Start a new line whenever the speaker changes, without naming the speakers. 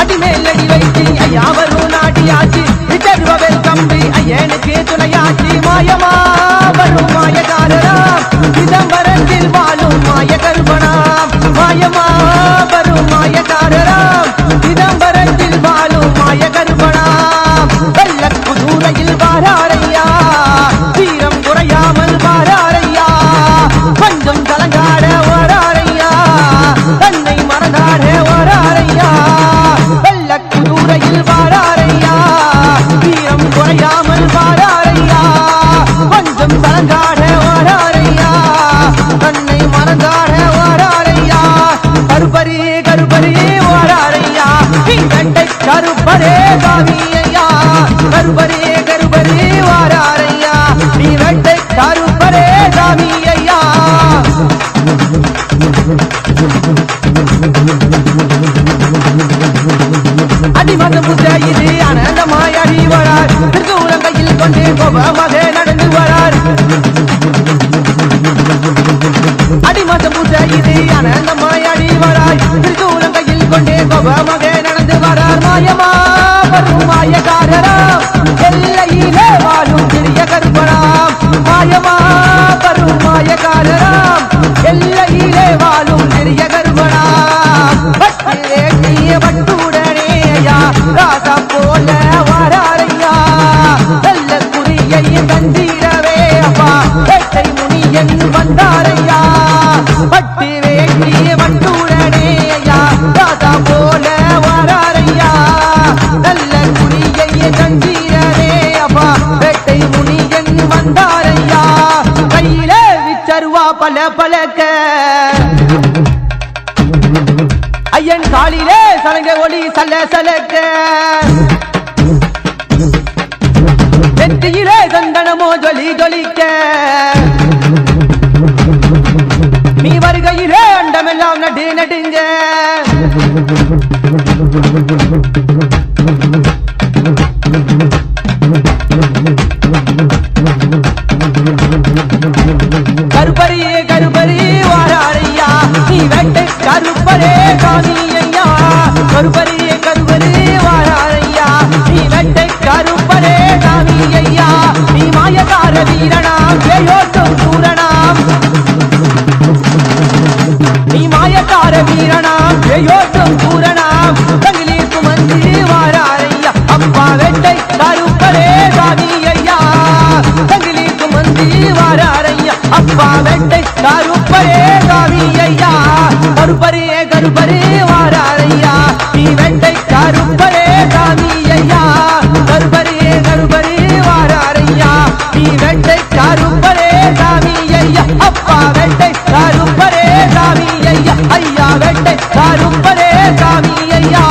அடிமேலடி வைத்தி ஐயாவரும் நாடியாச்சு விஜர்வல் கம்பி ஐயனுக்கு துணையாச்சு மாயமா வரும் மாயகாரராம் சிதம்பரத்தில் வாழும் மாய கருப்பனாம் மாயமா வரும் மாயகாரராம் சிதம்பரத்தில் வாழும் மாய கருப்பனாம் வெள்ளக்கு தூரையில் வாராரையா தீரம் குறையாமல் வாராரையா கொஞ்சம் கலங்காட வாராரையா தன்னை மறந்தாட வாராரையா வெள்ளக்கு தூரையில் வாராரையா தீரம் குறையாமல் வாராரையா கொஞ்சம் கலங்காட வாராரையா தன்னை மறந்தாட வாராரையா கருப்பரி கருப்பரி வாராரையா வெண்டை கருப்பரே காவியையா கருப்பரி கருப்பரி வாராரையா நீ வெண்டை கருப்பரே காவியையா அடிமதம் புத்தாயிரு ஆனந்தமாய் அடி வரார் திருக்கூலங்கையில் கொண்டு கோபமாக நடந்து வரார் அடிமதம் புத்தாயிரு ஆனந்தமாய் அடி வரார் திருக்கூலங்கையில் கொண்டு கோபமாக நடந்து வரார் மாயமா வரும் மாயக்காரராம் எல்லையிலே வாழும் சிறிய கருப்பனாம் மாயமா வரும் மாயக்காரராம் எல்லையிலே வாழும் சிறிய கருப்பனாம் பட்டிலே பட்டுடனேயா ராசா போல வாராரையா நல்ல குறியை தந்திரவே அப்பா வேட்டை முனியன் வந்தாரையா பட்டு வேட்டி பட்டுடனேயா ராசா போல வாராரையா நல்ல குறியை தந்திரவே அப்பா வேட்டை முனியன் வந்தாரையா கையிலே விச்சருவா பல பழக்க ஐயன் காலிலே சலங்க ஒளி சல்ல சலக்க நெற்றியிலே சந்தனமோ ஜொலி ஜொலிக்க நீ வருகையிலே அண்டமெல்லாம் நடு நடுங்க கருப்பரியே கருப்பரி வாராரையா நீ வேட்டை கருப்பரே காவியையா கருப்பரியே கருப்பரி வாராரையா நீ வேட்டை கருப்பரே காவியையா நீ மாயக்கார வீரனாம் ஜெயோட்டும் சூரனாம் நீ மாயக்கார வீரனாம் ஜெயோட்டும் சூரனாம் தங்கிலி சுமந்து வாராரையா அப்பா வேட்டை கருப்பரே காவியையா தங்கிலி சுமந்து வாராரையா அப்பா வேட்டை கருப்பரே காவியையா கருப்பரே கருப்பரே வாராரையா நீ வேட்டை கருப்பரே காவியையா கருப்பரே கருப்பரே வாராரையா நீ வேட்டை கருப்பரே காவியையா அப்பா வேட்டை கருப்பரே காவியையா ஐயா வேட்டை கருப்பரே காவியையா